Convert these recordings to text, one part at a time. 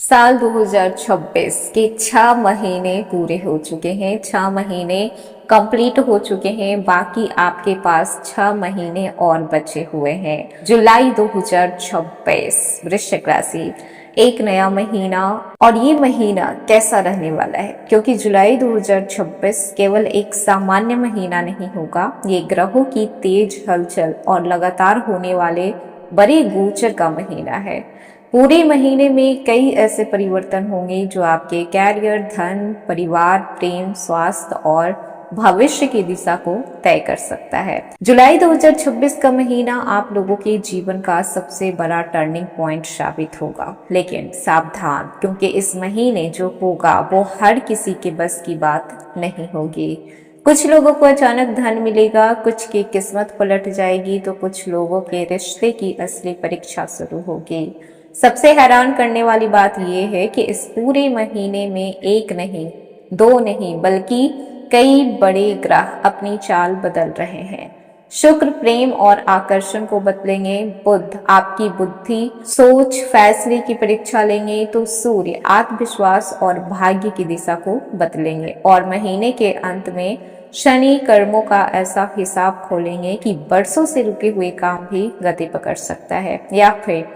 साल 2026 के 6 महीने पूरे हो चुके हैं। 6 महीने कंप्लीट हो चुके हैं। बाकी आपके पास 6 महीने और बचे हुए हैं। जुलाई 2026 वृश्चिक राशि, एक नया महीना। और ये महीना कैसा रहने वाला है, क्योंकि जुलाई 2026 केवल एक सामान्य महीना नहीं होगा। ये ग्रहों की तेज हलचल और लगातार होने वाले बड़े गोचर का महीना है। पूरे महीने में कई ऐसे परिवर्तन होंगे जो आपके कैरियर, धन, परिवार, प्रेम, स्वास्थ्य और भविष्य की दिशा को तय कर सकता है। जुलाई 2026 का महीना आप लोगों के जीवन का सबसे बड़ा टर्निंग पॉइंट साबित होगा। लेकिन सावधान, क्योंकि इस महीने जो होगा वो हर किसी के बस की बात नहीं होगी। कुछ लोगों को अचानक धन मिलेगा, कुछ की किस्मत पलट जाएगी, तो कुछ लोगों के रिश्ते की असली परीक्षा शुरू होगी। सबसे हैरान करने वाली बात यह है कि इस पूरे महीने में एक नहीं, दो नहीं, बल्कि कई बड़े ग्रह अपनी चाल बदल रहे हैं। शुक्र प्रेम और आकर्षण को बदलेंगे, बुध आपकी बुद्धि, सोच, फैसले की परीक्षा लेंगे, तो सूर्य आत्मविश्वास और भाग्य की दिशा को बदलेंगे। और महीने के अंत में शनि कर्मों का ऐसा हिसाब खोलेंगे कि बरसों से रुके हुए काम भी गति पकड़ सकता है, या फिर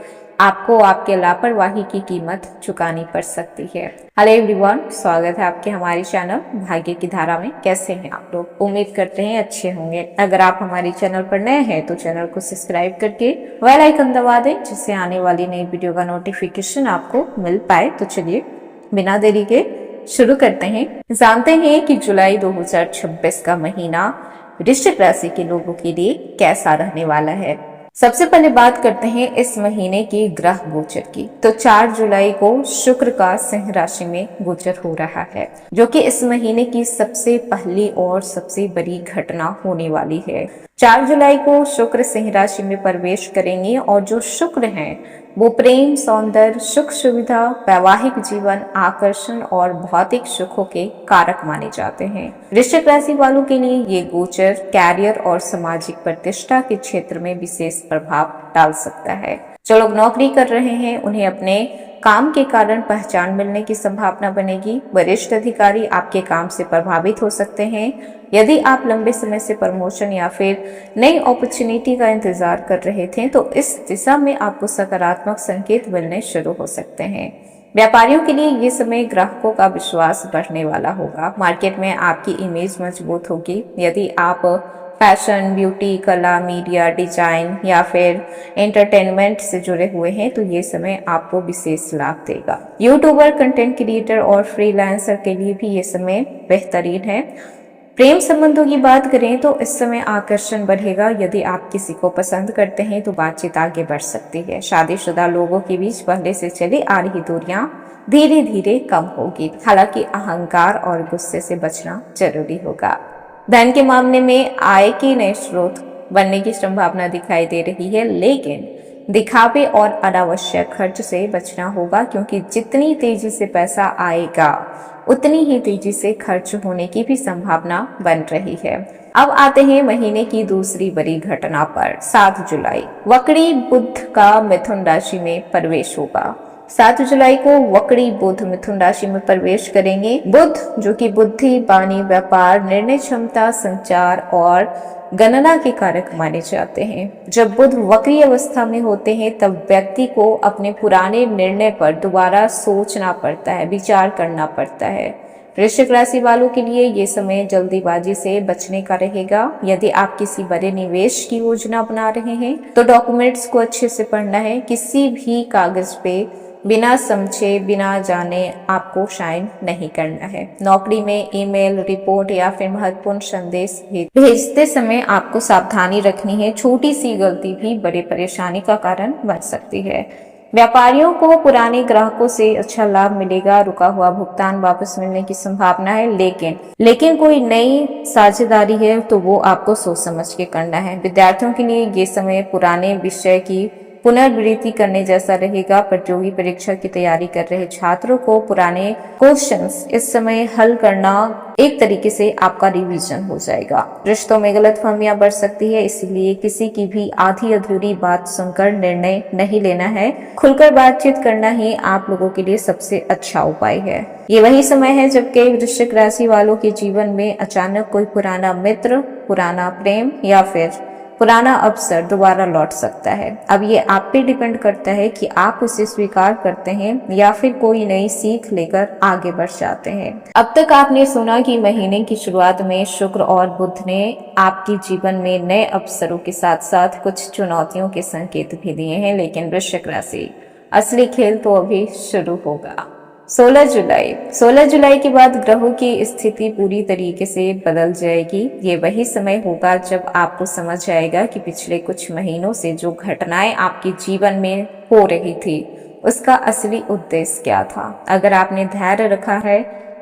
आपको आपके लापरवाही की कीमत चुकानी पड़ सकती है। हेलो एवरीवन, स्वागत है आपके हमारे चैनल भाग्य की धारा में। कैसे हैं आप लोग? उम्मीद करते हैं अच्छे होंगे। अगर आप हमारे चैनल पर नए हैं तो चैनल को सब्सक्राइब करके बेल आइकन दबा दें, जिससे आने वाली नई वीडियो का नोटिफिकेशन आपको मिल पाए। तो चलिए बिना देरी के शुरू करते हैं। जानते हैं कि जुलाई 2026 का महीना वृश्चिक राशि के लोगों के लिए कैसा रहने वाला है। सबसे पहले बात करते हैं इस महीने की ग्रह गोचर की। तो 4 जुलाई को शुक्र का सिंह राशि में गोचर हो रहा है, जो कि इस महीने की सबसे पहली और सबसे बड़ी घटना होने वाली है। 4 जुलाई को शुक्र सिंह राशि में प्रवेश करेंगे, और जो शुक्र हैं वो प्रेम, सौंदर्य, सुख सुविधा, वैवाहिक जीवन, आकर्षण और भौतिक सुखों के कारक माने जाते हैं। वृश्चिक राशि वालों के लिए ये गोचर कैरियर और सामाजिक प्रतिष्ठा के क्षेत्र में विशेष प्रभाव डाल सकता है। जो लोग नौकरी कर रहे हैं उन्हें अपने काम के कारण पहचान मिलने की संभावना बनेगी। वरिष्ठ अधिकारी आपके काम से प्रभावित हो सकते हैं। यदि आप लंबे समय से प्रमोशन या फिर नई अपॉर्चुनिटी का इंतजार कर रहे थे तो इस दिशा में आपको सकारात्मक संकेत मिलने शुरू हो सकते हैं। व्यापारियों के लिए ये समय ग्राहकों का विश्वास बढ़ने वाला होगा। मार्केट में आपकी इमेज मजबूत होगी। यदि आप फैशन, ब्यूटी, कला, मीडिया, डिजाइन या फिर एंटरटेनमेंट से जुड़े हुए हैं तो ये समय आपको विशेष लाभ देगा। यूट्यूबर, कंटेंट क्रिएटर और फ्रीलांसर के लिए भी ये समय बेहतरीन है। प्रेम संबंधों की बात करें तो इस समय आकर्षण बढ़ेगा। यदि आप किसी को पसंद करते हैं तो बातचीत आगे बढ़ सकती है। शादीशुदा लोगों के बीच पहले से चली आ रही दूरियां धीरे धीरे कम होगी। हालांकि अहंकार और गुस्से से बचना जरूरी होगा। धन के मामले में आय के नए स्रोत बनने की संभावना दिखाई दे रही है, लेकिन दिखावे और अनावश्यक खर्च से बचना होगा, क्योंकि जितनी तेजी से पैसा आएगा उतनी ही तेजी से खर्च होने की भी संभावना बन रही है। अब आते हैं महीने की दूसरी बड़ी घटना पर। 7 जुलाई वक्री बुध का मिथुन राशि में प्रवेश होगा। 7 जुलाई को वक्री बुध मिथुन राशि में प्रवेश करेंगे। बुध जो कि बुद्धि, वाणी, व्यापार, निर्णय क्षमता, संचार और गणना के कारक माने जाते हैं। जब बुध वक्री अवस्था में होते हैं तब व्यक्ति को अपने पुराने निर्णय पर दोबारा सोचना पड़ता है, विचार करना पड़ता है। वृश्चिक राशि वालों के लिए ये समय जल्दीबाजी से बचने का रहेगा। यदि आप किसी बड़े निवेश की योजना बना रहे हैं तो डॉक्यूमेंट्स को अच्छे से पढ़ना है। किसी भी कागज पे बिना समझे, बिना जाने आपको साइन नहीं करना है। नौकरी में ईमेल, रिपोर्ट या फिर महत्वपूर्ण संदेश भेजते समय आपको सावधानी रखनी है। छोटी सी गलती भी बड़ी परेशानी का कारण बन सकती है। व्यापारियों को पुराने ग्राहकों से अच्छा लाभ मिलेगा। रुका हुआ भुगतान वापस मिलने की संभावना है, लेकिन कोई नई साझेदारी है तो वो आपको सोच समझ के करना है। विद्यार्थियों के लिए ये समय पुराने विषय की पुनरावृत्ति करने जैसा रहेगा। प्रतियोगी परीक्षा की तैयारी कर रहे छात्रों को पुराने क्वेश्चंस इस समय हल करना एक तरीके से आपका रिवीजन हो जाएगा। रिश्तों में गलतफहमियां बढ़ सकती है, इसीलिए किसी की भी आधी अधूरी बात सुनकर निर्णय नहीं लेना है। खुलकर बातचीत करना ही आप लोगों के लिए सबसे अच्छा उपाय है। ये वही समय है जब कई वृश्चिक राशि वालों के जीवन में अचानक कोई पुराना मित्र, पुराना प्रेम या फिर पुराना अवसर दोबारा लौट सकता है। अब ये आप पे डिपेंड करता है कि आप उसे स्वीकार करते हैं या फिर कोई नई सीख लेकर आगे बढ़ जाते हैं। अब तक आपने सुना कि महीने की शुरुआत में शुक्र और बुध ने आपके जीवन में नए अवसरों के साथ साथ कुछ चुनौतियों के संकेत भी दिए हैं, लेकिन वृश्चिक राशि असली खेल तो अभी शुरू होगा। 16 जुलाई के बाद ग्रहों की स्थिति पूरी तरीके से बदल जाएगी। ये वही समय होगा जब आपको समझ आएगा कि पिछले कुछ महीनों से जो घटनाएं आपके जीवन में हो रही थी उसका असली उद्देश्य क्या था। अगर आपने धैर्य रखा है,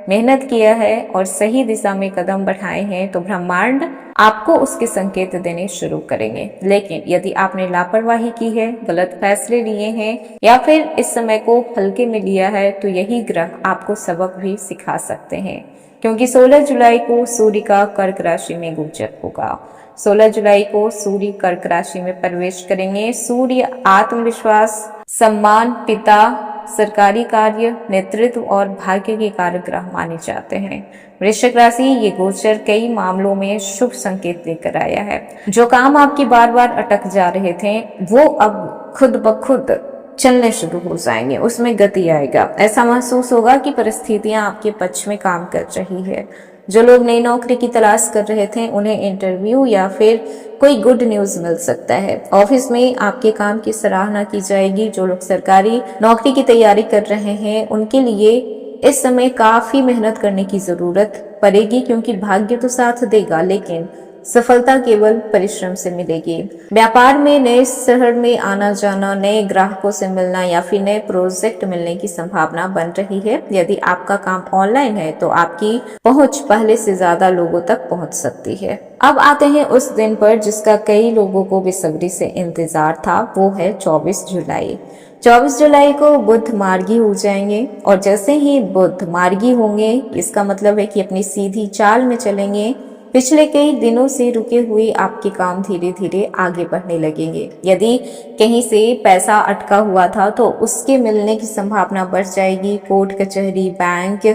मेहनत किया है और सही दिशा में कदम बढ़ाए हैं तो ब्रह्मांड आपको उसके संकेत देने शुरू करेंगे। लेकिन यदि आपने लापरवाही की है, गलत फैसले लिए हैं या फिर इस समय को हल्के में लिया है तो यही ग्रह आपको सबक भी सिखा सकते हैं, क्योंकि 16 जुलाई को सूर्य का कर्क राशि में गोचर होगा। 16 जुलाई को सूर्य कर्क राशि में प्रवेश करेंगे। सूर्य आत्मविश्वास, सम्मान, पिता, सरकारी कार्य, नेतृत्व और भाग्य के कारक ग्रह माने जाते हैं। वृश्चिक राशि ये गोचर कई मामलों में शुभ संकेत लेकर आया है। जो काम आपके बार बार अटक जा रहे थे वो अब खुद ब खुद चलने शुरू हो जाएंगे, उसमें गति आएगा। ऐसा महसूस होगा कि परिस्थितियां आपके पक्ष में काम कर रही है। जो लोग नई नौकरी की तलाश कर रहे थे उन्हें इंटरव्यू या फिर कोई गुड न्यूज मिल सकता है। ऑफिस में आपके काम की सराहना की जाएगी। जो लोग सरकारी नौकरी की तैयारी कर रहे हैं उनके लिए इस समय काफी मेहनत करने की जरूरत पड़ेगी, क्योंकि भाग्य तो साथ देगा लेकिन सफलता केवल परिश्रम से मिलेगी। व्यापार में नए शहर में आना जाना, नए ग्राहकों से मिलना या फिर नए प्रोजेक्ट मिलने की संभावना बन रही है। यदि आपका काम ऑनलाइन है तो आपकी पहुंच पहले से ज्यादा लोगों तक पहुंच सकती है। अब आते हैं उस दिन पर जिसका कई लोगों को बेसब्री से इंतजार था, वो है 24 जुलाई। 24 जुलाई को बुध मार्गी हो जाएंगे और जैसे ही बुध मार्गी होंगे इसका मतलब है कि अपनी सीधी चाल में चलेंगे। पिछले कई दिनों से रुके हुए आपके काम धीरे धीरे आगे बढ़ने लगेंगे। यदि कहीं से पैसा अटका हुआ था तो उसके मिलने की संभावना बढ़ जाएगी। कोर्ट कचहरी, बैंक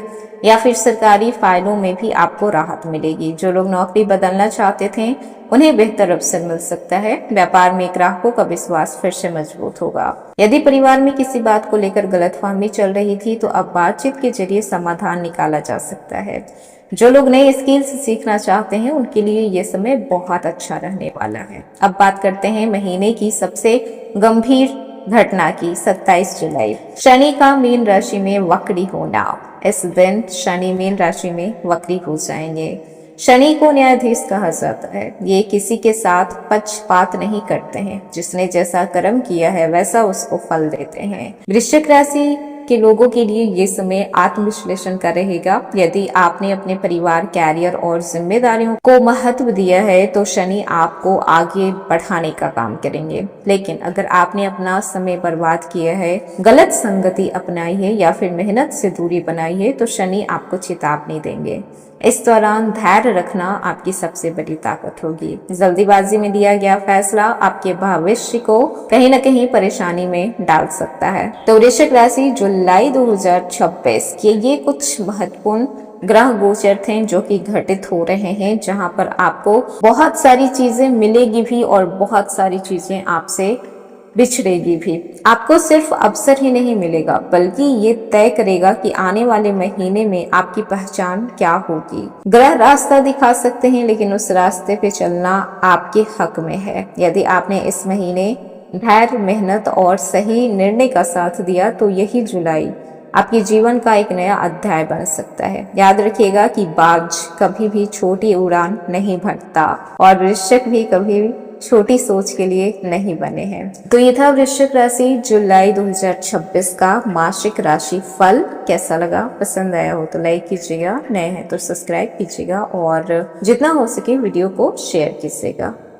या फिर सरकारी फाइलों में भी आपको राहत मिलेगी। जो लोग नौकरी बदलना चाहते थे उन्हें बेहतर अवसर मिल सकता है। व्यापार में ग्राहकों का विश्वास फिर से मजबूत होगा। यदि परिवार में किसी बात को लेकर गलतफहमी चल रही थी तो अब बातचीत के जरिए समाधान निकाला जा सकता है। जो लोग नए स्किल्स सीखना चाहते हैं उनके लिए ये समय बहुत अच्छा रहने वाला है। अब बात करते हैं महीने की सबसे गंभीर घटना की। 27 जुलाई, शनि का मीन राशि में वक्री होना। इस दिन शनि मीन राशि में वक्री हो जाएंगे। शनि को न्यायाधीश कहा जाता है। ये किसी के साथ पक्षपात नहीं करते हैं। जिसने जैसा कर्म किया है वैसा उसको फल देते हैं। वृश्चिक राशि के लोगों के लिए ये समय आत्मविश्लेषण का रहेगा। यदि आपने अपने परिवार, कैरियर और जिम्मेदारियों को महत्व दिया है तो शनि आपको आगे बढ़ाने का काम करेंगे। लेकिन अगर आपने अपना समय बर्बाद किया है, गलत संगति अपनाई है या फिर मेहनत से दूरी बनाई है तो शनि आपको चेतावनी देंगे। इस दौरान धैर्य रखना आपकी सबसे बड़ी ताकत होगी। जल्दीबाजी में लिया गया फैसला आपके भविष्य को कहीं न कहीं परेशानी में डाल सकता है। तो वृश्चिक राशि जुलाई 2026 के ये कुछ महत्वपूर्ण ग्रह गोचर थे जो कि घटित हो रहे हैं, जहां पर आपको बहुत सारी चीजें मिलेगी भी और बहुत सारी चीजें आपसे बिछड़ेगी भी। आपको सिर्फ अवसर ही नहीं मिलेगा बल्कि ये तय करेगा कि आने वाले महीने में आपकी पहचान क्या होगी। ग्रह रास्ता दिखा सकते हैं लेकिन उस रास्ते पे चलना आपके हक में है। यदि आपने इस महीने धैर्य, मेहनत और सही निर्णय का साथ दिया तो यही जुलाई आपके जीवन का एक नया अध्याय बन सकता है। याद रखिएगा कि बाज कभी भी छोटी उड़ान नहीं भरता और वृश्चिक भी कभी छोटी सोच के लिए नहीं बने हैं। तो ये था वृश्चिक राशि जुलाई 2026 का मासिक राशि फल। कैसा लगा? पसंद आया हो तो लाइक कीजिएगा, नए हैं तो सब्सक्राइब कीजिएगा और जितना हो सके वीडियो को शेयर कीजिएगा।